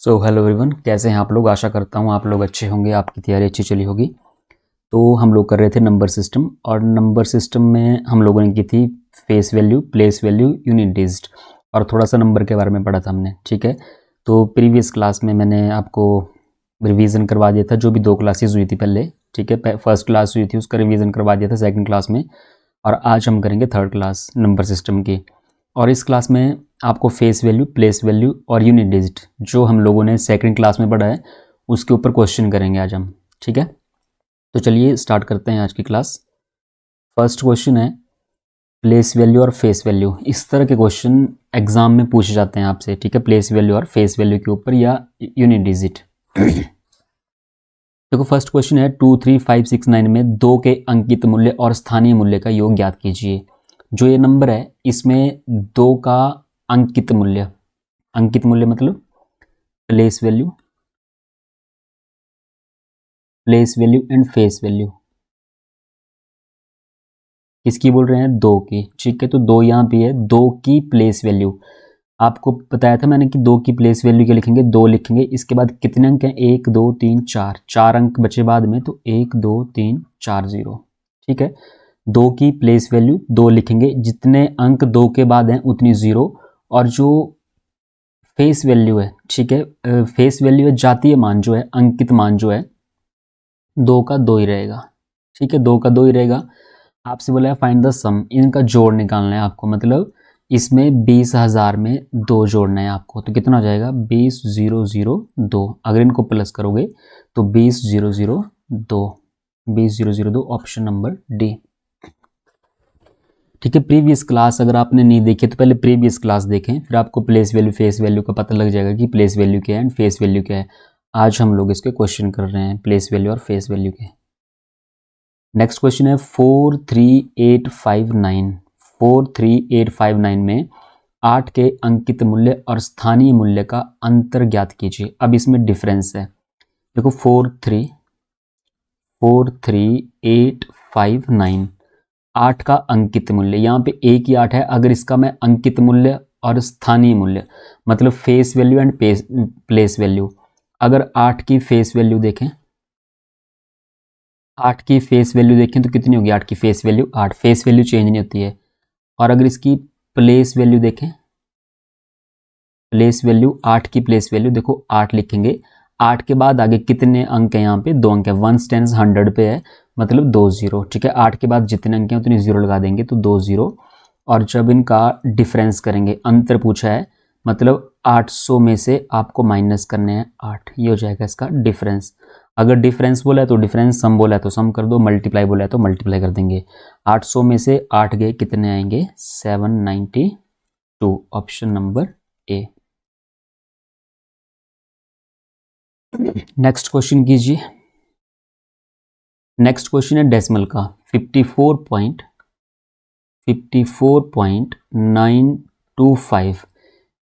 So hello everyone, कैसे हैं आप लोग। आशा करता हूँ आप लोग अच्छे होंगे, आपकी तैयारी अच्छी चली होगी। तो हम लोग कर रहे थे नंबर सिस्टम, और नंबर सिस्टम में हम लोगों ने की थी face value, place value, unit digit, और थोड़ा सा नंबर के बारे में पढ़ा था हमने। ठीक है, तो प्रीवियस क्लास में मैंने आपको रिवीजन करवा दिया था, जो भी 2 क्लासेस हुई थी पहले। ठीक है, फर्स्ट क्लास हुई थी उसका रिवीजन करवा दिया था सेकंड क्लास में, और आज हम करेंगे थर्ड क्लास नंबर सिस्टम की। और इस क्लास में आपको फेस वैल्यू, प्लेस वैल्यू और यूनिट डिजिट जो हम लोगों ने सेकंड क्लास में पढ़ा है उसके ऊपर क्वेश्चन करेंगे आज हम। ठीक है, तो चलिए स्टार्ट करते हैं आज की क्लास। फर्स्ट क्वेश्चन है प्लेस वैल्यू और फेस वैल्यू। इस तरह के क्वेश्चन एग्जाम में पूछे जाते हैं आपसे। ठीक है, प्लेस वैल्यू और फेस वैल्यू के ऊपर या यूनिट डिजिट। देखो फर्स्ट क्वेश्चन है 2, 3, 5, 6, 9 में 2 के अंकित मूल्य और स्थानीय मूल्य का योग ज्ञात कीजिए। जो ये नंबर है इसमें 2 का अंकित मूल्य, अंकित मूल्य मतलब place value, place value and face value किसकी बोल रहे हैं, 2 की। ठीक है, तो 2 यहाँ पे है, 2 की प्लेस वैल्यू। आपको बताया था मैंने कि 2 की प्लेस वैल्यू क्या लिखेंगे, 2 लिखेंगे। इसके बाद कितने अंक हैं, 1, 2, 3, 4, 4 अंक बचे बाद में, तो 1, 2, 3, 4 0। ठीक है, 2 की प्लेस वैल्यू 2 लिखेंगे, जितने अंक 2 के बाद हैं उतनी 0। और जो फेस वैल्यू है, ठीक है, फेस वैल्यू है जातीय मान जो है, अंकित मान जो है 2 का 2 ही रहेगा। ठीक है, 2 का 2 ही रहेगा। आपसे बोला है फाइंड द सम, इनका जोड़ निकालना है आपको, मतलब इसमें 20,000 में 2 जोड़ना है आपको। तो कितना हो जाएगा, 20,002। अगर इनको प्लस करोगे तो 20,002, 20,002, ऑप्शन नंबर डी। ठीक है, प्रीवियस क्लास अगर आपने नहीं देखी तो पहले प्रीवियस क्लास देखें, फिर आपको प्लेस वैल्यू, फेस वैल्यू का पता लग जाएगा कि प्लेस वैल्यू क्या है एंड फेस वैल्यू क्या है। आज हम लोग इसके क्वेश्चन कर रहे हैं प्लेस वैल्यू और फेस वैल्यू के। नेक्स्ट क्वेश्चन है 43859। 43859 में 8 के अंकित मूल्य और स्थानीय मूल्य का अंतर ज्ञात कीजिए। अब इसमें डिफरेंस है, देखो 43859, 8 का अंकित मूल्य, यहाँ पे एक ही 8 है। अगर इसका मैं अंकित मूल्य और स्थानीय मूल्य मतलब face value and place value, अगर 8 की फेस वैल्यू देखें, 8 की फेस वैल्यू देखें तो कितनी होगी, 8 की face value 8, face value change नहीं होती है। और अगर इसकी प्लेस वैल्यू देखें, प्लेस वैल्यू 8 की प्लेस वैल्यू देखो 8 लिखेंगे, 8 के बाद आगे कितने अंक हैं, यहाँ पे 2 अंक है, 1 टेंस 100 पे है, मतलब 2 0। ठीक है, 8 के बाद जितने अंक हैं उतनी 0 लगा देंगे, तो 2 0। और जब इनका डिफरेंस करेंगे, अंतर पूछा है, मतलब 800 में से आपको माइनस करने हैं 8, ये हो जाएगा इसका डिफरेंस। अगर डिफरेंस बोला है तो डिफरेंस, सम बोला है तो सम कर दो, मल्टीप्लाई बोला है तो मल्टीप्लाई कर देंगे। 800 में से 8 गए, कितने आएंगे, 792, option number A. Next question कीजिए। नेक्स्ट क्वेश्चन है डेसिमल का, 54.925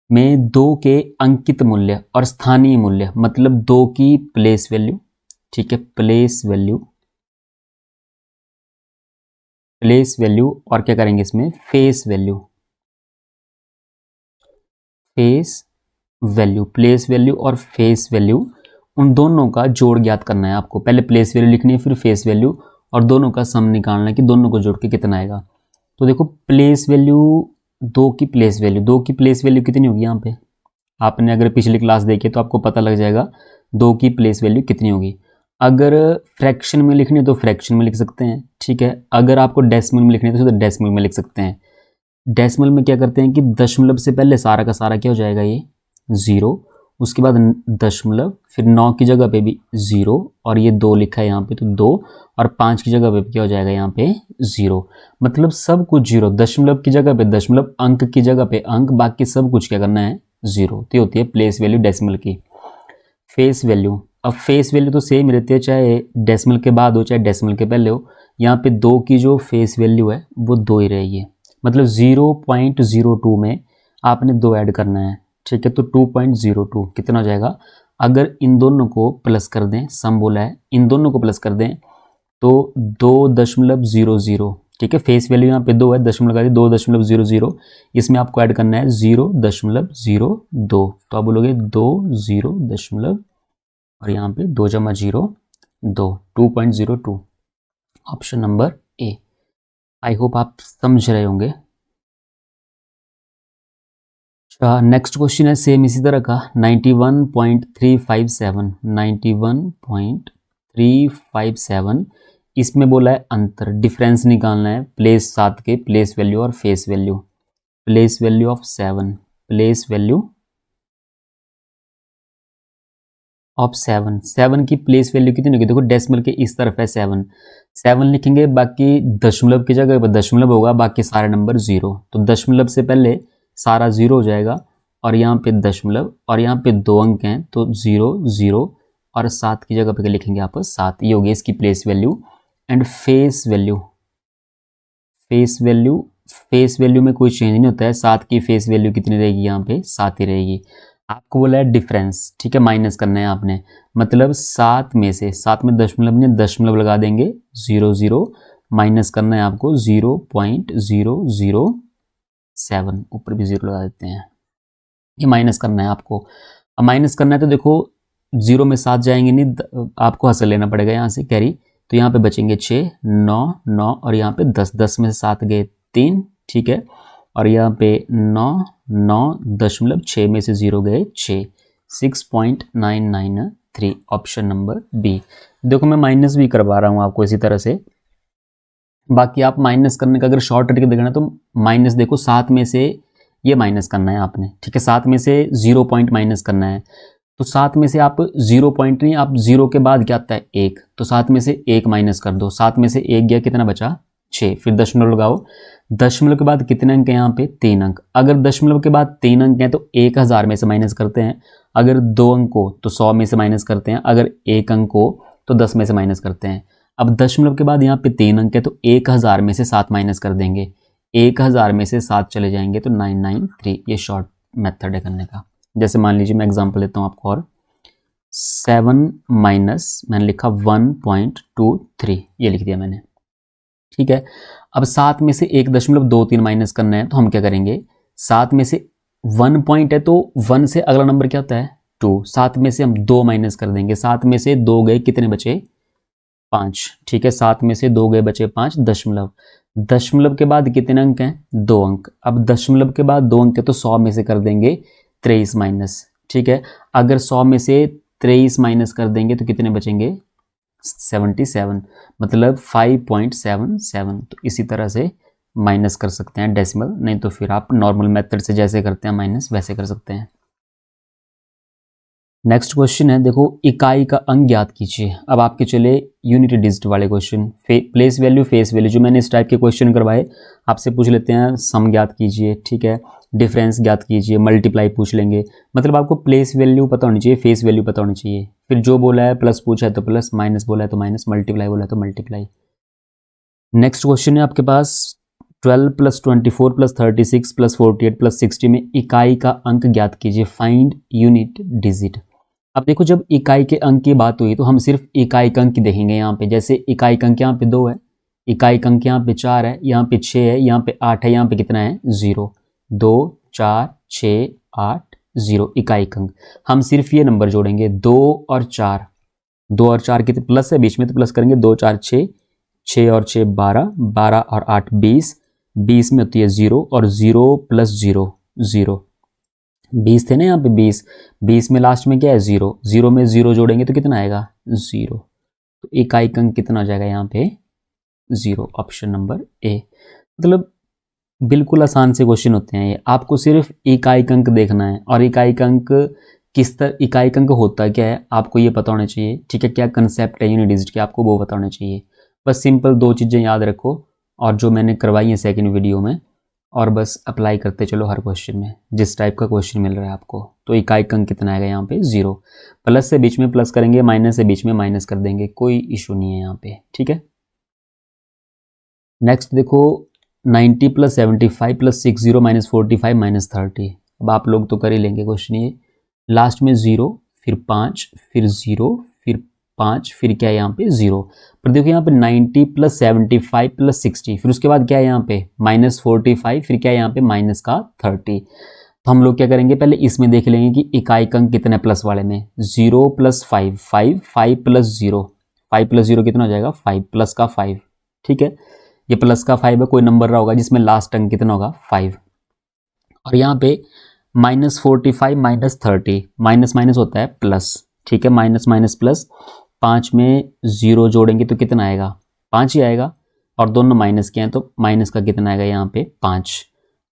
में 2 के अंकित मूल्य और स्थानीय मूल्य मतलब 2 की प्लेस वैल्यू। ठीक है, प्लेस वैल्यू, प्लेस वैल्यू, और क्या करेंगे इसमें, face value, face value, place value और फेस वैल्यू, उन दोनों का जोड़ ज्ञात करना है आपको। पहले प्लेस वैल्यू लिखनी है, फिर फेस वैल्यू, और दोनों का सम निकालना है कि दोनों को जोड़ के कितना आएगा। तो देखो प्लेस वैल्यू, 2 की प्लेस वैल्यू, 2 की प्लेस वैल्यू कितनी होगी, यहाँ पे आपने अगर पिछली क्लास देखी तो आपको पता लग जाएगा 2 की प्लेस वैल्यू कितनी होगी। अगर फ्रैक्शन में लिखनी है तो फ्रैक्शन में लिख सकते हैं। ठीक है, अगर आपको डेसिमल में लिखनी है तो डेसिमल में लिख सकते हैं। डेसिमल में क्या करते हैं कि दशमलव से पहले सारा का सारा क्या हो जाएगा, ये 0, उसके बाद दशमलव, फिर 9 की जगह पे भी 0, और ये 2 लिखा है यहाँ पे तो 2, और 5 की जगह पे क्या हो जाएगा, यहाँ पे 0। मतलब सब कुछ 0, दशमलव की जगह पे दशमलव, अंक की जगह पे अंक, बाकी सब कुछ क्या करना है, 0। तो होती है प्लेस वैल्यू डेसिमल की। फेस वैल्यू, अब फेस वैल्यू तो सेम रहती है, चाहे डेसिमल के बाद हो चाहे डेसिमल के पहले हो। यहाँ पे 2 की जो फेस वैल्यू है वो 2 ही रहेगी, मतलब 0.02 में आपने 2 ऐड करना है। ठीक है, तो 2.02 कितना हो जाएगा, अगर इन दोनों को प्लस कर दें, सम बोला है, इन दोनों को प्लस कर दें तो 2.00, ठीक है। फेस वैल्यू यहाँ पे 2 है, दशमलव लगा दी 2.00, इसमें आपको ऐड करना है 0.02, तो आप बोलोगे 2.0 और यहाँ पे 2 जमा 0 2, 2.02, option number A. I hope आप समझ रहे होंगे। नेक्स्ट क्वेश्चन है सेम इसी तरह का 91.357, 91.357, इसमें बोला है अंतर, डिफरेंस निकालना है प्लेस 7 के, प्लेस वैल्यू और face value. Place value of 7, place value of 7, 7 की प्लेस वैल्यू कितनी होगी, देखो डेसिमल के इस तरफ है 7, 7 लिखेंगे, बाकी दशमलव की जगह पर दशमलव होगा, बाकी सारे नंबर 0, तो दशमलव से पहले सारा 0 हो जाएगा और यहाँ पे दशमलव और यहाँ पे 2 अंक हैं तो 0 0 और 7 की जगह पे लिखेंगे आप 7, ये होगी इसकी place value. And face value, face value, face value में कोई चेंज नहीं होता है, 7 की फेस वैल्यू कितनी रहेगी, यहाँ पे 7 ही रहेगी। आपको बोला है डिफरेंस, ठीक है, माइनस करना है आपने, मतलब 7 में से, 7 में दशमलव में दशमलव लगा देंगे 0 0, माइनस करना है आपको 0.007, ऊपर भी 0 लगा देते हैं, ये माइनस करना है आपको। अब माइनस करना है तो देखो 0 में 7 जाएंगे नहीं, आपको हंस लेना पड़ेगा यहाँ से कैरी, तो यहाँ पे बचेंगे 6 9 9 और यहाँ पे 10, 10 में से 7 गए 3, ठीक है, और यहाँ पे 9 9.6 में से 0 गए 6, 6.993, ऑप्शन नंबर बी। देखो मैं माइनस भी करवा रहा हूँ आपको इसी तरह से, बाकी आप माइनस करने का अगर शॉर्ट ट्रिक देखना तो माइनस देखो 7 में से ये माइनस करना है आपने, ठीक है, 7 में से 0 पॉइंट माइनस करना है, तो 7 में से आप 0 पॉइंट नहीं, आप 0 के बाद क्या आता है 1, तो 7 में से 1 माइनस कर दो, 7 में से 1 गया, कितना बचा 6, फिर दशमलव लगाओ, दशमलव के बाद कितने अंक हैं यहाँ पे 3 अंक, अगर दशमलव के बाद 3 अंक हैं तो 1000 में से माइनस करते हैं, अगर 2 अंक हो तो 100 में से माइनस करते हैं, अगर 1 अंक हो तो 10 में से माइनस करते हैं। अब दशमलव के बाद यहाँ पे 3 अंक है तो 1000 में से 7 माइनस कर देंगे, 1000 में से 7 चले जाएंगे तो 993, ये शॉर्ट मेथड है करने का। जैसे मान लीजिए मैं एग्जांपल लेता हूँ आपको, और 7 माइनस मैंने लिखा 1.23, ये लिख दिया मैंने, ठीक है। अब 7 में से 1.23 माइनस करना है तो हम क्या करेंगे, 7 में से 1 पॉइंट है तो 1 से अगला नंबर क्या होता है 2, 7 में से हम 2 माइनस कर देंगे, 7 में से 2 गए, कितने बचे 5, ठीक है, 7 में से 2 गए बचे 5, दशमलव, दशमलव के बाद कितने अंक हैं 2 अंक, अब दशमलव के बाद 2 अंक है तो 100 में से कर देंगे 23 माइनस, ठीक है, अगर 100 में से 23 माइनस कर देंगे तो कितने बचेंगे 77, मतलब 5.77, तो इसी तरह से माइनस कर सकते हैं डेसिमल, नहीं तो फिर आप नॉर्मल मेथड से जैसे करते हैं माइनस वैसे कर सकते हैं। नेक्स्ट क्वेश्चन है, देखो इकाई का अंक ज्ञात कीजिए। अब आपके चले यूनिट डिजिट वाले question, place value face value, जो मैंने इस टाइप के क्वेश्चन करवाए आपसे पूछ लेते हैं, सम ज्ञात कीजिए, ठीक है, डिफरेंस ज्ञात कीजिए, मल्टीप्लाई पूछ लेंगे, मतलब आपको प्लेस वैल्यू पता होनी चाहिए, फेस वैल्यू पता होनी चाहिए, फिर जो बोला है प्लस पूछा है तो प्लस, माइनस बोला है तो माइनस, मल्टीप्लाई बोला है तो मल्टीप्लाई। नेक्स्ट क्वेश्चन है आपके पास 12 + 24 + 36 + 48 + 60 में इकाई का अंक ज्ञात कीजिए, फाइंड यूनिट डिजिट। अब देखो जब इकाई के अंक की बात हुई तो हम सिर्फ इकाई का अंक देखेंगे यहाँ पे, जैसे इकाई का अंक यहाँ पे 2 है, इकाई का अंक यहाँ पे 4 है, यहाँ पे 6 है, यहाँ पे 8 है, यहाँ पे कितना है 0, 2 4 6 8 0, इकाई का अंक। हम सिर्फ ये नंबर जोड़ेंगे 2 और 4, 2 और 4 कितने प्लस है बीच में तो प्लस करेंगे, 2 4 6, 6 और 6 12, 12 और 8 20, 20 में होती है 0 और 0 + 0 0, 20 थे ना यहाँ पे 20, 20 में लास्ट में क्या है 0, 0 में 0 जोड़ेंगे तो कितना आएगा 0, तो इकाई का अंक कितना हो जाएगा यहाँ पे 0, ऑप्शन नंबर ए। मतलब बिल्कुल आसान से क्वेश्चन होते हैं ये, आपको सिर्फ इकाई का अंक देखना है, और इकाई का अंक किस तरह, इकाई का अंक होता क्या है आपको ये पता होना चाहिए, ठीक है, क्या कंसेप्ट है यूनिट डिजिट के आपको वो पता होना चाहिए, बस सिंपल 2 चीज़ें याद रखो, और जो मैंने करवाई है सेकेंड वीडियो में, और बस अप्लाई करते चलो हर क्वेश्चन में, जिस टाइप का क्वेश्चन मिल रहा है आपको। तो इकाई का अंक कितना आएगा यहाँ पे 0, प्लस से बीच में प्लस करेंगे, माइनस से बीच में माइनस कर देंगे, कोई इशू नहीं है यहाँ पे, ठीक है। नेक्स्ट देखो 90 + 75 + 60 - 45 - 30, अब आप लोग तो कर ही लेंगे क्वेश्चन ये, लास्ट में 0 फिर 5 फिर 0 फिर 5, फिर क्या है यहाँ पे 0। पर देखो यहाँ पे 90 + 75 + 60, फिर उसके बाद क्या है यहाँ पे -45, फिर क्या है यहाँ पे -30। तो हम लोग क्या करेंगे, पहले इसमें देख लेंगे कि इकाई अंक कितने हैं प्लस वाले में। 0 + 5, 5 + 0, 5 + 0 कितना हो जाएगा 5, प्लस का 5। ठीक है, ये प्लस का 5 है, कोई नंबर रहा होगा जिसमें लास्ट अंक कितना होगा 5। और यहाँ पे -45 - 30, माइनस माइनस होता है प्लस। ठीक है, माइनस माइनस प्लस, 5 में 0 जोड़ेंगे तो कितना आएगा 5 ही आएगा, और दोनों माइनस के हैं तो माइनस का कितना आएगा यहाँ पे 5।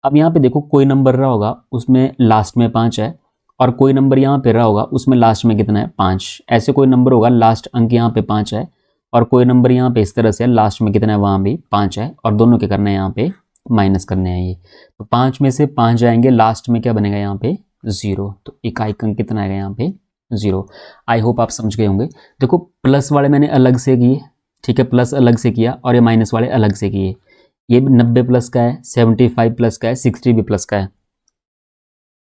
अब यहाँ पे देखो कोई नंबर रहा होगा उसमें लास्ट में 5 है, और कोई नंबर यहाँ पे रहा होगा उसमें लास्ट में कितना है 5। ऐसे कोई नंबर होगा लास्ट अंक यहाँ पे 5 है, और कोई नंबर यहाँ पे इस तरह से लास्ट में कितना है वहाँ भी 5 है, और दोनों के करना है यहाँ पे माइनस करने हैं ये। तो 5 में से 5 जाएंगे, लास्ट में क्या बनेगा यहाँ पे 0। तो इकाई अंक कितना आएगा यहाँ पे 0। आई होप आप समझ गए होंगे। देखो प्लस वाले मैंने अलग से किए, ठीक है, प्लस अलग से किया, और ये माइनस वाले अलग से किए। ये 90 प्लस का है, 75 प्लस का है, 60 भी प्लस का है।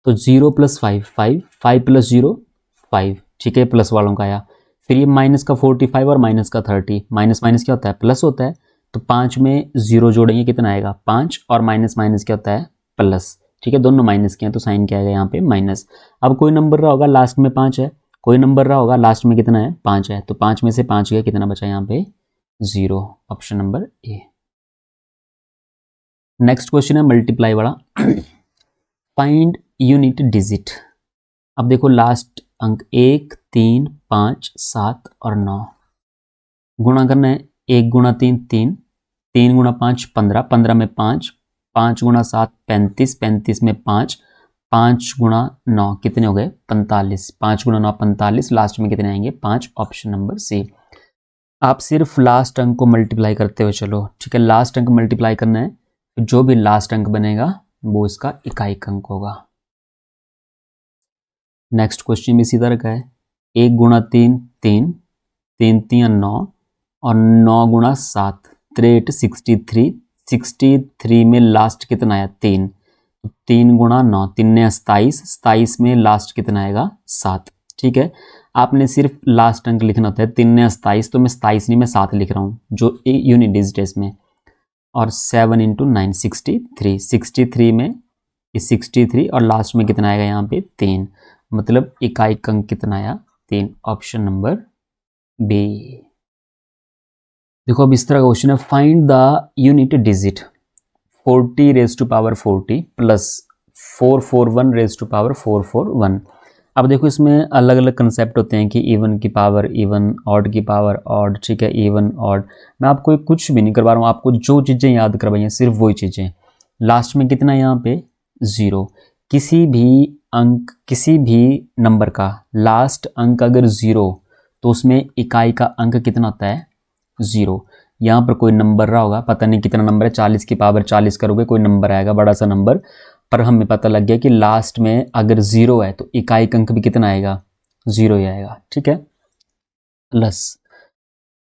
तो 0 + 5, 5, 5 + 0 5, ठीक है, प्लस वालों का आया। फिर ये माइनस का 45 और माइनस का 30, माइनस माइनस क्या होता है प्लस होता है, तो 5 में 0 जोड़ेंगे कितना आएगा 5, और माइनस माइनस क्या होता है प्लस। ठीक है, दोनों माइनस के हैं तो साइन क्या आएगा यहाँ पे माइनस। अब कोई नंबर रहा होगा लास्ट में 5 है, कोई नंबर रहा होगा लास्ट में कितना है 5 है, तो 5 में से 5 गया, कितना बचा यहाँ पे 0। Option number A. Next question है मल्टीप्लाई वाला। Find unit digit. अब देखो लास्ट अंक 1, 3, 5, 7 और 9 गुणा करना है। 1 × 3 3, 3 × 5 15, 15 में 5, 5 × 7 35, 35 में 5, 5 × 9 कितने हो गए 45, 5 × 9 45, लास्ट में कितने आएंगे 5। Option number C. आप सिर्फ लास्ट अंक को मल्टीप्लाई करते हुए चलो, ठीक है, लास्ट अंक मल्टीप्लाई करना है, तो जो भी लास्ट अंक बनेगा वो इसका इकाई अंक होगा। नेक्स्ट क्वेश्चन भी इसी तरह का है। 1 × 3 3, 3 3 9, और 9 × 7 63, 63, 63 में लास्ट कितना आया 3, 3 × 9 3 ने 27, 27 में लास्ट कितना आएगा 7। ठीक है, आपने सिर्फ लास्ट अंक लिखना होता है। 3 ने 27, तो मैं 27 नहीं मैं 7 लिख रहा हूँ जो यूनिट डिजिट है इसमें। और 7 × 9 63, 63 में 63, और लास्ट में कितना आएगा यहाँ पे 3, मतलब इकाई अंक कितना आया 3। Option number B. देखो अब इस तरह का क्वेश्चन है। Find the unit digit 40⁻40 plus 441⁻441। अब देखो इसमें अलग अलग कंसेप्ट होते हैं कि इवन की पावर इवन, ऑड की पावर ऑड, ठीक है, इवन ऑड। मैं आपको कुछ भी नहीं करवा रहा हूँ, आपको जो चीज़ें याद करवाई हैं सिर्फ वही चीज़ें। लास्ट में कितना है यहाँ पे 0। किसी भी नंबर का लास्ट अंक अगर 0 तो उसमें इकाई का अंक कितना होता है 0। यहाँ पर कोई नंबर रहा होगा, पता नहीं कितना नंबर है, 40 की पावर 40 करोगे कोई नंबर आएगा बड़ा सा नंबर, पर हमें पता लग गया कि लास्ट में अगर 0 है तो इकाई अंक भी कितना आएगा 0 ही आएगा। ठीक है, प्लस,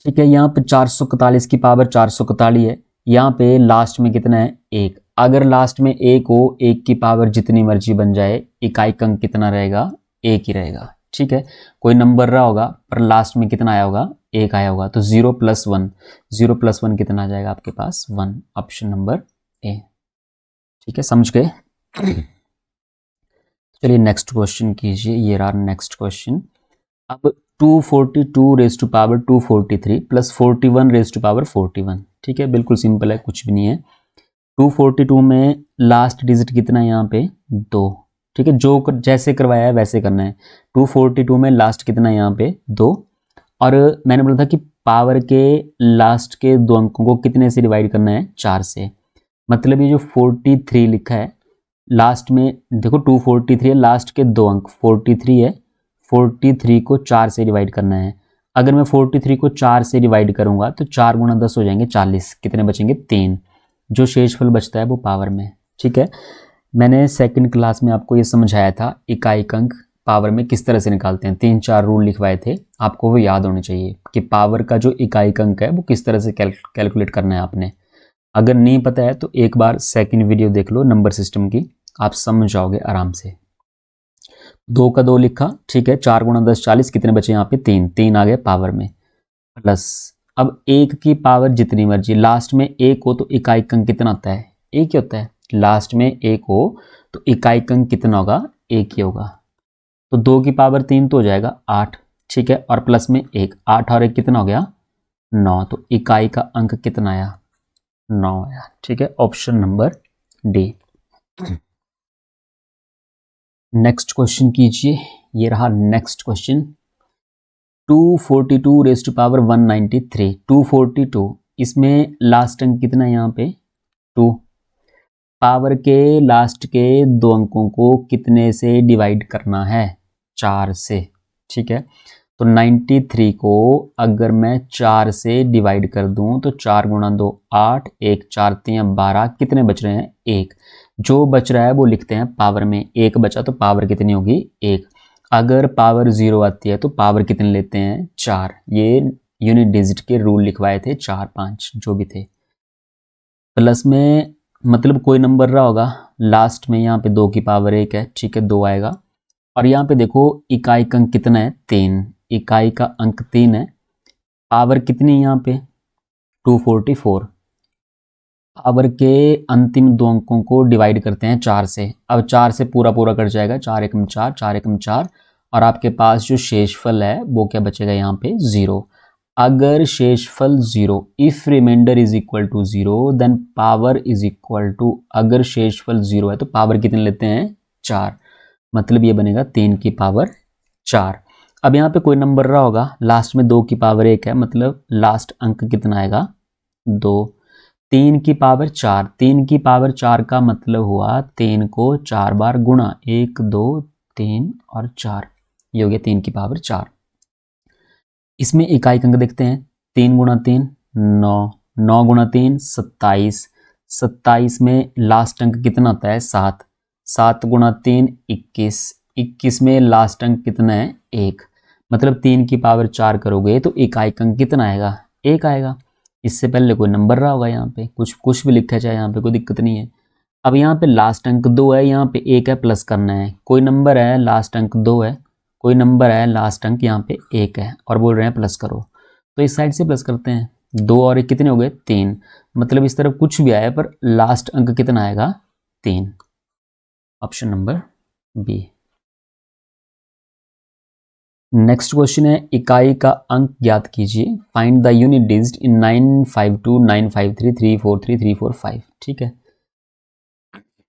ठीक है, यहाँ पे 441 की पावर 441 है, यहाँ पे लास्ट में कितना है 1। अगर लास्ट में 1 हो, 1 की पावर जितनी मर्जी बन जाए, इकाई अंक कितना रहेगा 1 ही रहेगा। ठीक है, कोई नंबर रहा होगा पर लास्ट में कितना आया होगा 1 आया होगा, तो 0 + 1, 0 + 1 कितना आ जाएगा आपके पास 1। Option number A. ठीक है, समझ गए। चलिए नेक्स्ट क्वेश्चन कीजिए। ये रहा नेक्स्ट क्वेश्चन। अब 242⁻243 प्लस 41⁻41। ठीक है, बिल्कुल सिंपल है, कुछ भी नहीं है। 242 में लास्ट डिजिट कितना है यहाँ पे 2। ठीक है, जो जैसे करवाया है वैसे करना है। 242 में लास्ट कितना है यहाँ पे 2, और मैंने बोला था कि पावर के लास्ट के 2 अंकों को कितने से डिवाइड करना है 4 से। मतलब ये जो 43 लिखा है लास्ट में, देखो 243 है, लास्ट के 2 अंक 43 है, 43 को 4 से डिवाइड करना है। अगर मैं 43 को 4 से डिवाइड करूंगा तो 4 × 10 हो जाएंगे 40, कितने बचेंगे 3। जो शेषफल बचता है वो पावर में। ठीक है, मैंने सेकंड क्लास में आपको ये समझाया था इकाई अंक पावर में किस तरह से निकालते हैं, 3-4 रूल लिखवाए थे, आपको वो याद होने चाहिए कि पावर का जो इकाई अंक है वो किस तरह से कैलकुलेट करना है आपने। अगर नहीं पता है तो एक बार सेकंड वीडियो देख लो नंबर सिस्टम की, आप समझ जाओगे आराम से। 2 का 2 लिखा, ठीक है। 4 गुणा 10 40, कितने बचे यहाँ पे 3, 3 आ गए पावर में, प्लस अब 1 की पावर जितनी मर्जी, लास्ट में 1 हो तो इकाई अंक कितना होता है, 1 ही होता है। लास्ट में 1 हो तो इकाई अंक कितना होगा, 1 ही होगा। तो 2 की पावर 3 तो हो जाएगा 8, ठीक है, और प्लस में 1, 8 और 1 कितना हो गया 9, तो इकाई का अंक कितना आया 9 आया, ठीक है। Option number D. Next question कीजिए, ये रहा next question. 242 raise to power 193, 242, इसमें लास्ट अंक कितना है यहाँ पे 2, पावर के लास्ट के 2 अंकों को कितने से डिवाइड करना है, 4 से, ठीक है। तो 93 को अगर मैं 4 से डिवाइड कर दूं तो 4 गुणा 2 8, 1 4 3 12, कितने बच रहे हैं 1, जो बच रहा है वो लिखते हैं पावर में, 1 बचा तो पावर कितनी होगी 1। अगर पावर 0 आती है तो पावर कितने लेते हैं 4, ये यूनिट डिजिट के रूल लिखवाए थे 4 5 जो भी थे। प्लस में मतलब कोई नंबर रहा होगा, लास्ट में यहाँ पे 2 की पावर 1 है, ठीक है 2 आएगा। और यहाँ पे देखो इकाई का अंक कितना है 3, इकाई का अंक 3 है, पावर कितनी है यहाँ पे 244, पावर के अंतिम 2 अंकों को डिवाइड करते हैं 4 से, अब 4 से पूरा पूरा कट जाएगा, 4 एकम 4, 4 एकम 4, और आपके पास जो शेषफल है वो क्या बचेगा यहाँ पे 0। अगर शेषफल 0, if remainder is equal to 0 then power is equal to, अगर शेषफल 0 है तो पावर कितने लेते हैं 4, मतलब ये बनेगा 3 की पावर 4। अब यहाँ पे कोई नंबर रहा होगा, लास्ट में 2 की पावर 1 है, मतलब लास्ट अंक कितना आएगा 2, 3 की पावर 4, 3 की पावर 4 का मतलब हुआ 3 को 4 बार गुणा, 1 2 3 और 4, ये हो गया 3 की पावर 4। इसमें इकाई अंक देखते हैं, 3 गुणा 3 9, 9 गुणा 3 27, 27 में लास्ट अंक कितना होता है 7, 7 गुणा 3 21, 21 में लास्ट अंक कितना है 1, मतलब 3 की पावर 4 करोगे तो इकाई अंक कितना आएगा 1 आएगा। इससे पहले कोई नंबर रहा होगा यहाँ पे, कुछ भी लिखा जाए यहाँ पे कोई दिक्कत नहीं है। अब यहाँ पे लास्ट अंक 2 है, यहाँ पे 1 है, प्लस करना है, कोई नंबर है लास्ट अंक 2 है, कोई नंबर है लास्ट अंक यहाँ पे 1 है, और बोल रहे हैं प्लस करो, तो इस साइड से प्लस करते हैं, 2 और 1 कितने हो गए 3, मतलब इस तरफ कुछ भी आया पर लास्ट अंक कितना आएगा 3, option number B. Next question है, इकाई का अंक ज्ञात कीजिए, find the unit digit in 952 953 343 345, ठीक है।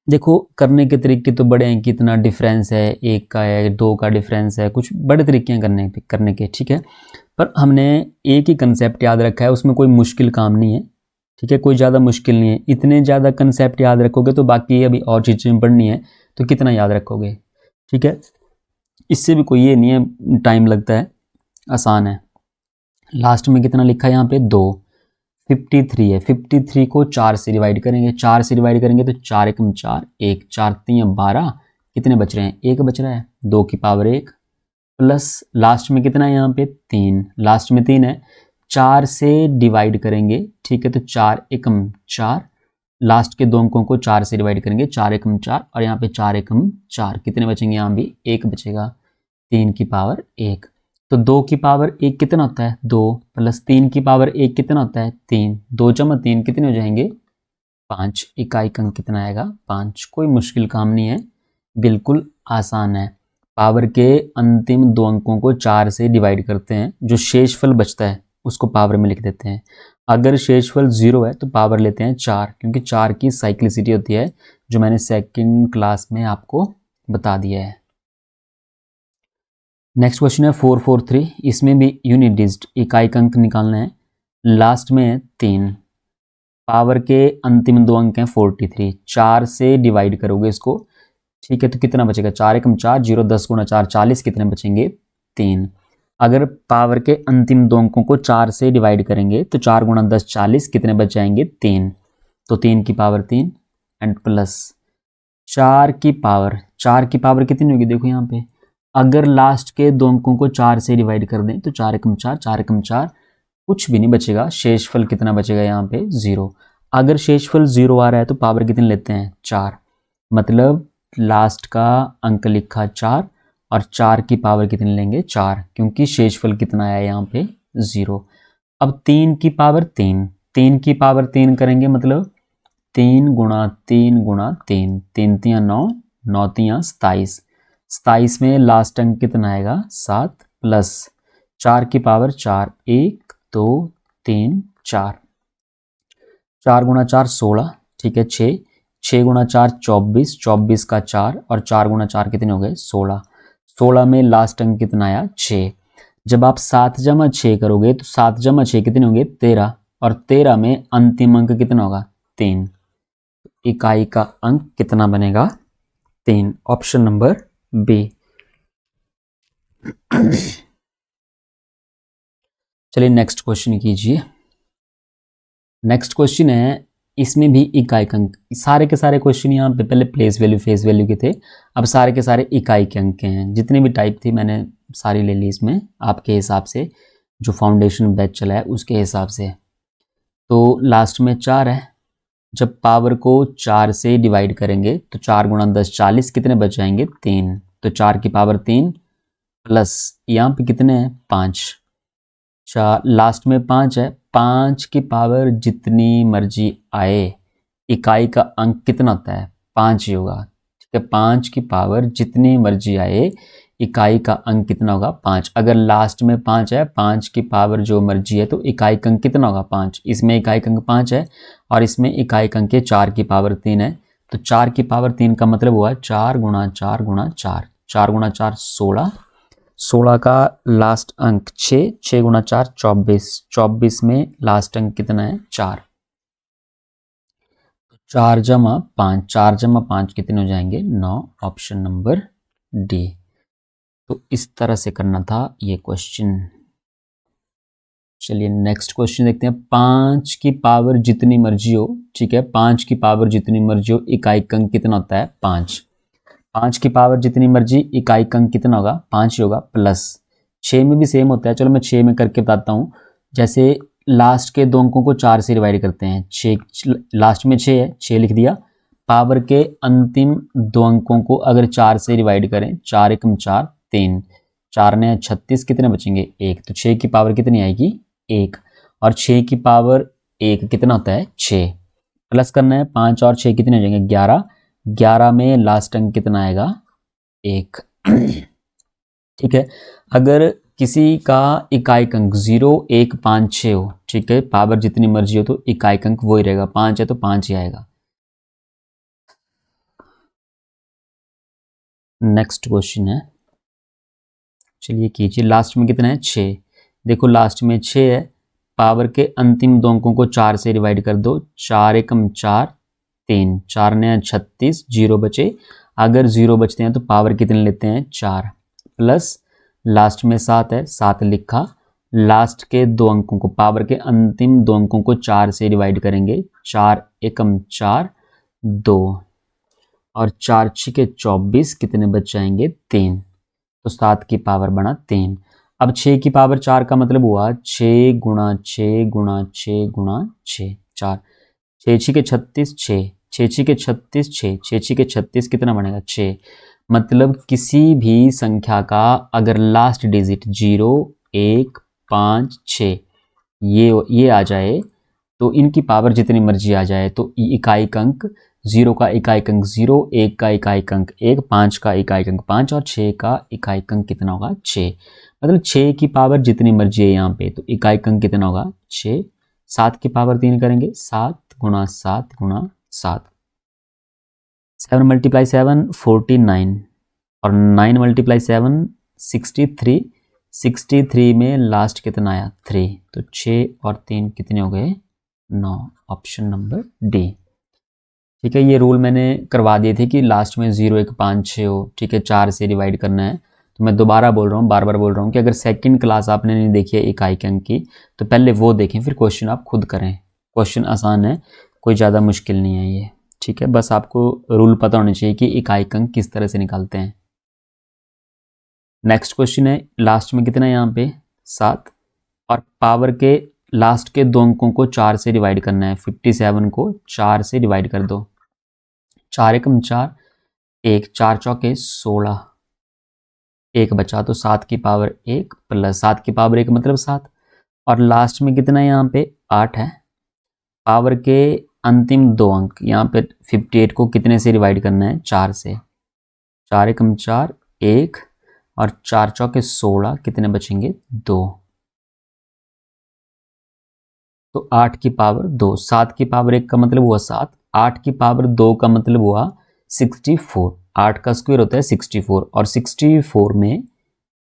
देखो करने के तरीके तो बड़े हैं, कितना डिफरेंस है, 1 का है 2 का डिफरेंस है, कुछ बड़े तरीके हैं करने के, ठीक है। पर हमने एक ही कंसेप्ट याद रखा है, उसमें कोई मुश्किल काम नहीं है, ठीक है, कोई ज़्यादा मुश्किल नहीं है। इतने ज़्यादा कंसेप्ट याद रखोगे तो बाकी अभी और चीज़ें पढ़नी है तो कितना याद रखोगे, ठीक है। इससे भी कोई ये नहीं है टाइम लगता है, आसान है। लास्ट में कितना लिखा है यहाँ पे 2, 53 है, 53 को 4 से डिवाइड करेंगे, 4 से डिवाइड करेंगे तो 4 एकम 4, 1 4 3 12, कितने बच रहे हैं 1 बच रहा है, 2 की पावर 1, प्लस लास्ट में कितना है यहाँ पे 3, लास्ट में 3 है, 4 से डिवाइड करेंगे, ठीक है, तो 4 एकम 4, लास्ट के 2 अंकों को 4 से डिवाइड करेंगे, 4 एकम 4, और यहाँ पे 4 एकम 4, कितने बचेंगे यहाँ भी 1 बचेगा, 3 की पावर 1। तो 2 की पावर 1 कितना होता है 2, प्लस 3 की पावर 1 कितना होता है 3, 2 जमा 3 कितने हो जाएंगे 5, इकाई अंक कितना आएगा 5। कोई मुश्किल काम नहीं है, बिल्कुल आसान है। पावर के अंतिम 2 अंकों को 4 से डिवाइड करते हैं, जो शेषफल बचता है उसको पावर में लिख देते हैं। अगर शेषफल 0 है तो पावर लेते हैं 4, क्योंकि 4 की साइक्लिसिटी होती है, जो मैंने सेकंड क्लास में आपको बता दिया है। नेक्स्ट क्वेश्चन है 443, इसमें भी यूनिट डिजिट इकाई अंक निकालना है, लास्ट में है 3, पावर के अंतिम 2 अंक हैं 43, 4 से डिवाइड करोगे इसको, ठीक है, तो कितना बचेगा 4 एकम 4, 0 10 गुणा 4 40, कितने बचेंगे 3। अगर पावर के अंतिम 2 अंकों को 4 से डिवाइड करेंगे तो 4 गुणा 10 40, कितने बच जाएंगे 3, तो 3 की पावर 3 एंड प्लस 4 की पावर कितनी होगी, देखो यहाँ पे अगर लास्ट के 2 अंकों को 4 से डिवाइड कर दें तो 4 एकम 4, 4 एकम 4, कुछ भी नहीं बचेगा, शेषफल कितना बचेगा यहाँ पे 0। अगर शेषफल 0 आ रहा है तो पावर कितनी लेते हैं 4, मतलब लास्ट का अंक लिखा 4 और 4 की पावर कितनी लेंगे 4, क्योंकि शेषफल कितना आया यहाँ पे 0। अब 3 की पावर 3, 3 की पावर 3 करेंगे मतलब 3 गुणा 3 गुणा 3, 3 तियाँ 9, 9 तियाँ 27, 27 में लास्ट अंक कितना आएगा 7 प्लस 4 की पावर 4, 1 2 3 4, 4 गुणा 4 16, ठीक है 6, 6 गुणा 4 24, 24 का 4 और 4 गुणा 4 कितने हो गए 16, 16 में लास्ट अंक कितना आया 6। जब आप 7 जमा 6 करोगे तो 7 जमा 6 कितने होंगे 13, और 13 में अंतिम अंक कितना होगा 3, इकाई का अंक कितना बनेगा 3, ऑप्शन नंबर बी। चलिए नेक्स्ट क्वेश्चन कीजिए। नेक्स्ट क्वेश्चन है, इसमें भी इकाई के अंक, सारे के सारे क्वेश्चन यहाँ पे पहले प्लेस वैल्यू फेस वैल्यू के थे, अब सारे के सारे इकाई के अंक के हैं। जितने भी टाइप थी मैंने सारी ले ली इसमें आपके हिसाब से, जो फाउंडेशन बैच चला है उसके हिसाब से। तो लास्ट में 4 है, जब पावर को 4 से डिवाइड करेंगे तो 4 गुणा 10 40, कितने बच जाएंगे 3, तो 4 की पावर 3 प्लस यहाँ पे कितने हैं 5, 4 लास्ट में 5 है, 5 की पावर जितनी मर्जी आए, इकाई का अंक कितना होता है 5 ही होगा, ठीक है 5 की पावर जितनी मर्जी आए, इकाई का अंक कितना होगा 5। अगर लास्ट में 5 है, 5 की पावर जो मर्जी है, तो इकाई का अंक कितना होगा 5। इसमें इकाई का अंक 5 है और इसमें इकाई का अंक 4 की पावर 3 है, तो 4 की पावर 3 का मतलब हुआ 4 गुणा 4 गुणा 4, 4 गुणा 4 16, 16 का लास्ट अंक 6, 6 गुणा 4 24, 24 में लास्ट अंक कितना है 4, 4 जमा 5, 4 जमा 5 कितने हो जाएंगे 9, ऑप्शन नंबर डी। तो इस तरह से करना था ये क्वेश्चन। चलिए नेक्स्ट क्वेश्चन देखते हैं। 5 की पावर जितनी मर्जी हो, ठीक है 5 की पावर जितनी मर्जी हो, इकाई का अंक कितना होता है 5। 5 की पावर जितनी मर्जी, इकाई का अंक कितना होगा 5 ही होगा, प्लस 6 में भी सेम होता है। चलो मैं 6 में करके बताता हूँ। जैसे लास्ट के दो अंकों को 4 से डिवाइड करते हैं, 6 लास्ट में 6 है 6 लिख दिया, पावर के अंतिम दो अंकों को अगर 4 से डिवाइड करें, 4 एकम 4 3, 4 ने 36, कितने बचेंगे 1, तो 6 की पावर कितनी आएगी 1, और 6 की पावर 1 कितना होता है 6, प्लस करना है 5 और 6 कितने हो जाएंगे 11, 11 में लास्ट अंक कितना आएगा 1। ठीक है, अगर किसी का इकाई अंक 0 1 5 6 हो, ठीक है पावर जितनी मर्जी हो, तो इकाई अंक वही रहेगा, 5 है तो 5 ही आएगा। नेक्स्ट क्वेश्चन है, चलिए कीजिए। लास्ट में कितना है 6, देखो लास्ट में 6 है, पावर के अंतिम दो अंकों को 4 से डिवाइड कर दो, 4 एकम 4 3, 4 ने 36, 0 बचे, अगर 0 बचते हैं तो पावर कितने लेते हैं 4, प्लस लास्ट में 7 है 7 लिखा, लास्ट के दो अंकों को, पावर के अंतिम दो अंकों को 4 से डिवाइड करेंगे, 4 एकम 4 2, और 4 छिके 24, कितने बच जाएंगे 3, तो 7 की पावर बना 3। अब 6 की पावर 4 का मतलब हुआ 6 गुणा 6 गुणा 6 गुणा 6, 4, 6 छिके 36 6, 6 छिके 36 6, 6 छिके 36 कितना बनेगा 6। मतलब किसी भी संख्या का अगर लास्ट डिजिट 0 1 5 6 ये आ जाए, तो इनकी पावर जितनी मर्जी आ जाए, तो इकाई अंक 0 का इकाई अंक 0, 1 का इकाई अंक 1, 5 का इकाई अंक 5 और 6 का इकाई अंक कितना होगा 6। मतलब 6 की पावर जितनी मर्जी है यहाँ पे, तो इकाई अंक कितना होगा 6। 7 की पावर 3 करेंगे, 7 गुणा 7 गुणा 7, 7 मल्टीप्लाई 7 49, और 9 मल्टीप्लाई 7 63, 63 में लास्ट कितना आया 3, तो 6 और 3 कितने हो गए 9, ऑप्शन नंबर डी। ठीक है, ये रूल मैंने करवा दिए थे कि लास्ट में 0 1 5 6 हो, ठीक है 4 से डिवाइड करना है। तो मैं दोबारा बोल रहा हूँ, बार बार बोल रहा हूँ कि अगर सेकंड क्लास आपने नहीं देखी है इकाई के अंक की, तो पहले वो देखें, फिर क्वेश्चन आप खुद करें। क्वेश्चन आसान है, कोई ज़्यादा मुश्किल नहीं है ये, ठीक है बस आपको रूल पता होना चाहिए कि इकाई के अंक किस तरह से निकालते हैं। नेक्स्ट क्वेश्चन है, लास्ट में कितना है यहाँ पे 7, और पावर के लास्ट के दो अंकों को 4 से डिवाइड करना है, 57 को 4 से डिवाइड कर दो, 4 एकम 4 1, 4 चौके 16, 1 बचा तो 7 की पावर 1 प्लस 7 की पावर 1 मतलब 7, और लास्ट में कितना है यहाँ पे 8 है। पावर के अंतिम 2 अंक यहाँ पे 58 को कितने से डिवाइड करना है, 4 से। 4 एकम 4 1 और 4 चौके 16, कितने बचेंगे 2। तो 8 की पावर 2, 7 की पावर 1 का मतलब हुआ 7, 8 की पावर 2 का मतलब हुआ 64। 8 का स्क्वायर होता है 64 और 64 में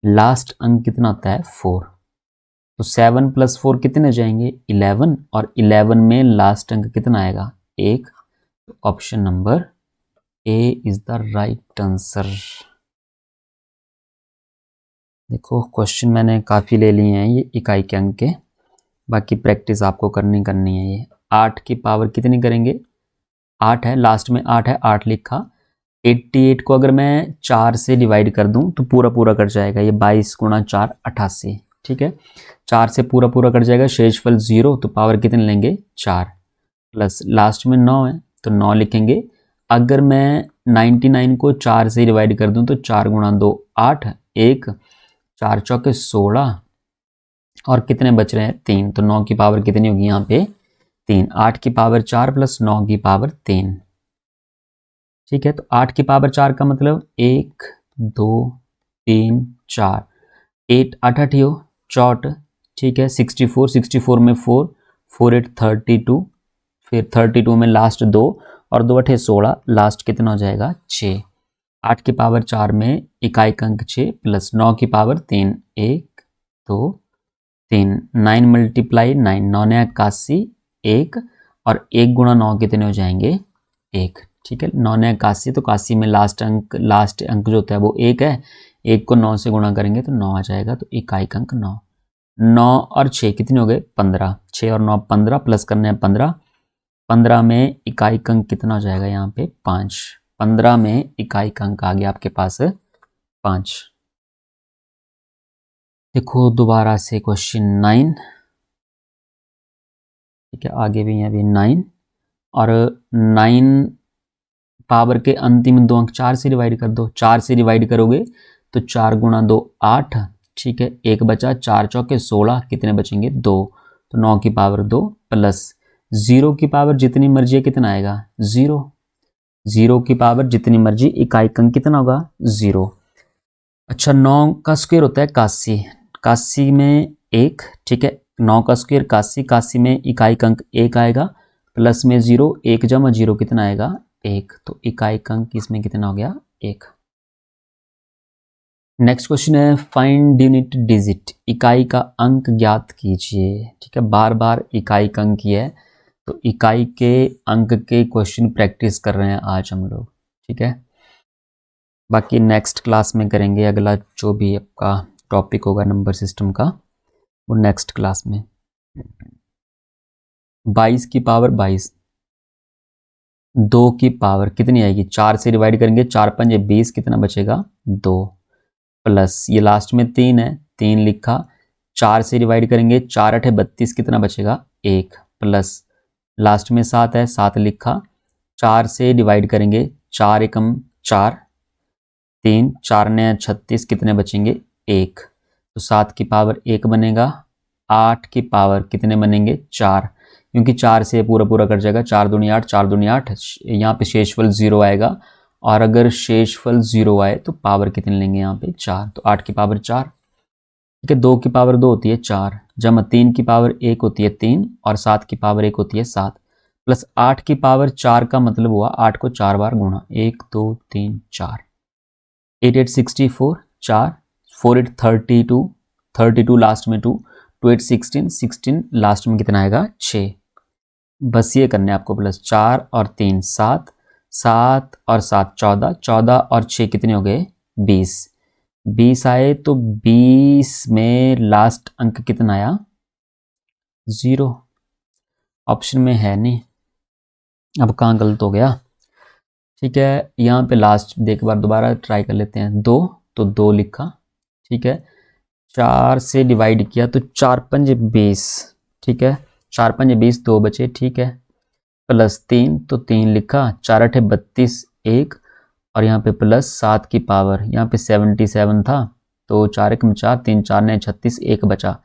लास्ट अंक कितना होता है 4। तो 7 + 4 कितने जाएंगे 11, और 11 में लास्ट अंक कितना आएगा 1। तो option number A is the right answer. देखो क्वेश्चन मैंने काफ़ी ले लिए हैं ये इकाई के अंक के, बाकी प्रैक्टिस आपको करनी है। ये 8 की पावर कितनी करेंगे, 8 है, लास्ट में 8 है, 8 लिखा। 88 को अगर मैं 4 से डिवाइड कर दूं तो पूरा पूरा कट जाएगा, ये 22 × 4 88, ठीक है। 4 से पूरा पूरा कट जाएगा, शेषफल 0, तो पावर कितने लेंगे 4, प्लस लास्ट में 9 है तो 9 लिखेंगे। अगर मैं 99 को 4 से डिवाइड कर दूं तो 4 × 2 8, 1 4 चौके 16, और कितने बच रहे हैं 3, तो 9 की पावर कितनी होगी यहाँ पे 3। 8 की पावर 4 प्लस 9 की पावर 3, ठीक है। तो 8 की पावर 4 का मतलब 1 2 3 4, 8 8 8 हो 64, ठीक है। 64, 64 में 4 4 8 32, फिर 32 में लास्ट 2 और 2 8 16, लास्ट कितना हो जाएगा 6। 8 की पावर 4 में इकाई का अंक 6 प्लस 9 की पावर 3, 1 2 3, 9 × 9, 9 ने 81, 1 और 1 × 9 कितने हो जाएंगे 1, ठीक है। 9 ने 81, तो 81 में लास्ट अंक जो होता है वो 1 है, 1 को 9 से गुणा करेंगे तो 9 आ जाएगा, तो इकाई का अंक 9। 9 और 6 कितने हो गए 15, 6 और 9 15, प्लस करने हैं 15, 15 में इकाई का अंक कितना हो जाएगा यहाँ पे 5, 15 में इकाई का अंक आ गया आपके पास 5। देखो दोबारा से क्वेश्चन 9, ठीक है, आगे भी यहाँ भी 9, और 9 पावर के अंतिम 2 अंक 4 से डिवाइड कर दो, 4 से डिवाइड करोगे तो 4 × 2 8, ठीक है। 1 बचा, 4 चौके 16, कितने बचेंगे 2, तो 9 की पावर 2 प्लस 0 की पावर जितनी मर्जी है कितना आएगा 0, 0 की पावर जितनी मर्जी, इकाई का अंक कितना होगा 0। अच्छा 9 का स्क्वायर होता है 81, 81 में 1, ठीक है। 9 का स्क्वायर 81, 81 में इकाई का अंक 1 आएगा, प्लस में 0, 1 × 0 कितना आएगा 1, तो इकाई का अंक इसमें कितना हो गया 1। नेक्स्ट क्वेश्चन है फाइंड यूनिट डिजिट, इकाई का अंक ज्ञात कीजिए, ठीक है। बार बार इकाई का अंक ही है, तो इकाई के अंक के क्वेश्चन प्रैक्टिस कर रहे हैं आज हम लोग, ठीक है। बाकी नेक्स्ट क्लास में करेंगे, अगला जो भी आपका टॉपिक होगा नंबर सिस्टम का वो नेक्स्ट क्लास में। 22 की पावर 22, 2 की पावर कितनी आएगी, 4 से डिवाइड करेंगे, 4 × 5 = 20, कितना बचेगा 2, प्लस ये लास्ट में 3 है, 3 लिखा, 4 से डिवाइड करेंगे, 4 8 32, कितना बचेगा 1, प्लस लास्ट में 7 है, 7 लिखा, 4 से डिवाइड करेंगे, 4 एकम 4 3, 4 ने 36, कितने बचेंगे 1, तो 7 की पावर 1 बनेगा। 8 की पावर कितने बनेंगे 4, क्योंकि 4 से पूरा पूरा कट जाएगा, 4 दूनी 8, 4 दूनी 8, यहाँ पे शेषफल 0 आएगा, और अगर शेषफल 0 आए तो पावर कितने लेंगे यहाँ पे 4, तो 8 की पावर 4, ठीक है। 2 की पावर 2 होती है 4, जमा 3 की पावर 1 होती है 3, और 7 की पावर 1 होती है 7, प्लस 8 की पावर 4 का मतलब हुआ 8 को 4 बार गुणा, 1 2 3 4, 8 8 64, 4 4 8 32, 32 लास्ट में 2, 2 8 16, 16 लास्ट में कितना आएगा 6, बस ये करने आपको, प्लस 4 और 3 7, 7 और 7 14, 14 और 6 कितने हो गए 20, 20 आए, तो 20 में लास्ट अंक कितना आया 0, ऑप्शन में है नहीं, अब कहाँ गलत हो गया, ठीक है। यहाँ पे लास्ट एक बार दोबारा ट्राई कर लेते हैं, 2, तो 2 लिखा, ठीक है। 4 से डिवाइड किया तो 4 × 5 = 20, ठीक है। 4 × 5 = 20, 2 बचे, ठीक है, प्लस 3, तो 3 लिखा, 4 8 32, 1, और यहाँ पे प्लस 7 की पावर, यहाँ पे 77 था, तो 4 एकम 4, 3 4 ने 36, 1 बचा,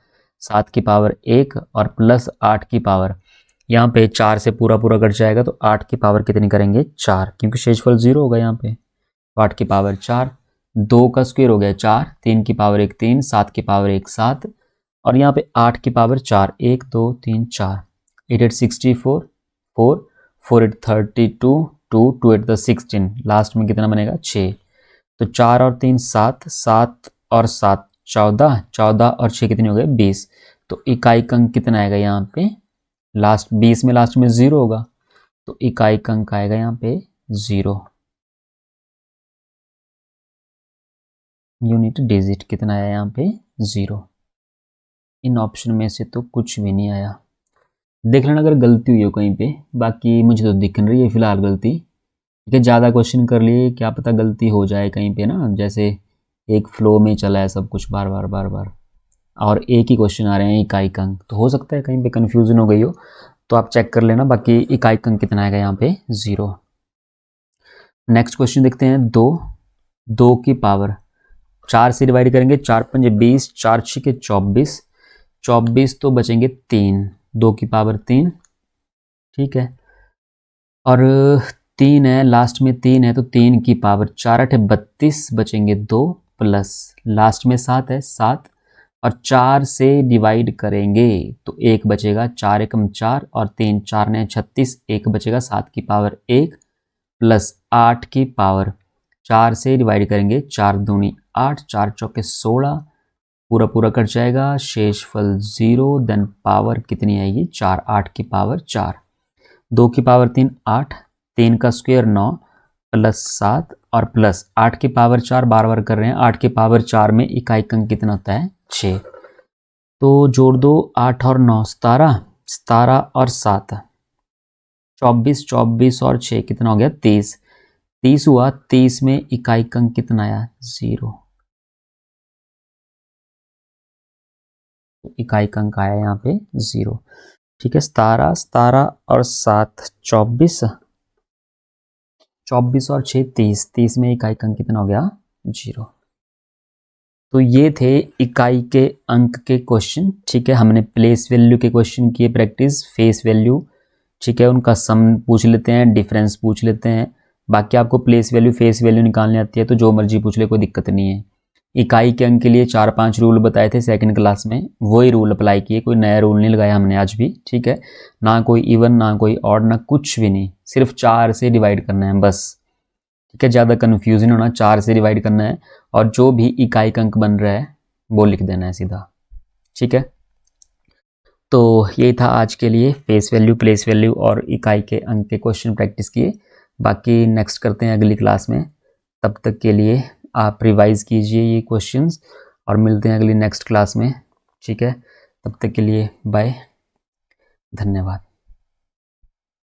7 की पावर 1 और प्लस 8 की पावर, यहाँ पे 4 से पूरा पूरा कट जाएगा तो 8 की पावर कितनी करेंगे 4, क्योंकि शेषफल 0 होगा यहाँ पे। 8 की पावर 4, 2 का स्क्वायर हो गया 4, 3 की पावर 1 3, 7 की पावर 1 7, और यहाँ पे 8 की पावर 4, 1 2 3 4, 8 8 64, 4 4 8 32, 2 2 8 16, लास्ट में कितना बनेगा 6। तो 4 और 3 7, 7 और 7 14, 14 और 6 कितने हो गए 20। तो इकाई अंक कितना आएगा यहाँ पे लास्ट 20 में, लास्ट में 0 होगा, तो इकाई अंक आएगा यहाँ पे 0। यूनिट डिजिट कितना आया यहाँ पे 0। इन ऑप्शन में से तो कुछ भी नहीं आया। देख लेना अगर गलती हुई हो कहीं पे, बाकी मुझे तो दिख नहीं रही है फिलहाल गलती। ठीक है, ज़्यादा क्वेश्चन कर लिए, क्या पता गलती हो जाए कहीं पे ना, जैसे एक फ्लो में चला है सब कुछ बार बार बार बार, और एक ही क्वेश्चन आ रहे हैं इकाई अंक, तो हो सकता है कहीं पे कन्फ्यूजन हो गई हो, तो आप चेक कर लेना। बाकी इकाई अंक कितना आएगा यहाँ पे 0। नेक्स्ट क्वेश्चन देखते हैं। 2 की पावर 4 से डिवाइड करेंगे, 4 पंजे 20, 4 छके 24, 24 तो बचेंगे 3, 2 की पावर 3, ठीक है, और 3 है लास्ट में, 3 है तो 3 की पावर 4 8 32, बचेंगे 2, प्लस लास्ट में 7 है 7, और 4 से डिवाइड करेंगे तो 1 बचेगा, 4 एकम 4 और 3 4 ने 36, 1 बचेगा, 7 की पावर 1 प्लस 8 की पावर, 4 से डिवाइड करेंगे 4 दूनी 8, 4 चौके 16, पूरा पूरा कट जाएगा, शेषफल 0, देन पावर कितनी आएगी 4, 8 की पावर 4, 2 की पावर 3 8, 3 का स्क्वायर 9 प्लस 7 और प्लस 8 की पावर 4, बार बार कर रहे हैं, 8 की पावर 4 में इकाई अंक कितना होता है 6। तो जोड़ दो 8 और 9 17, 17 और 7 24, 24 और 6 कितना हो गया 30, 30 हुआ, 30 में इकाई अंक कितना आया 0, इकाई अंक आया यहाँ पे 0। ठीक है, 17, 17 और 7 24, 24 और 6 30, 30 में इकाई अंक कितना हो गया 0। तो ये थे इकाई के अंक के क्वेश्चन। ठीक है, हमने प्लेस वैल्यू के क्वेश्चन किए प्रैक्टिस, फेस वैल्यू, ठीक है, उनका सम पूछ लेते हैं, डिफरेंस पूछ लेते हैं। बाकी आपको प्लेस वैल्यू फेस वैल्यू निकालनी आती है तो जो मर्जी पूछ ले, कोई दिक्कत नहीं है। इकाई के अंक के लिए 4-5 रूल बताए थे सेकंड क्लास में, वही रूल अप्लाई किए, कोई नया रूल नहीं लगाया हमने आज भी। ठीक है, ना कोई इवन ना कोई ऑड ना कुछ भी नहीं, सिर्फ 4 से डिवाइड करना है बस। ठीक है, ज़्यादा कन्फ्यूजन होना, 4 से डिवाइड करना है और जो भी इकाई का अंक बन रहा है वो लिख देना है सीधा। ठीक है, तो यही था आज के लिए, फेस वैल्यू प्लेस वैल्यू और इकाई के अंक के क्वेश्चन प्रैक्टिस किए। बाकी नेक्स्ट करते हैं अगली क्लास में, तब तक के लिए आप रिवाइज कीजिए ये क्वेश्चंस और मिलते हैं अगली नेक्स्ट क्लास में। ठीक है, तब तक के लिए बाय, धन्यवाद।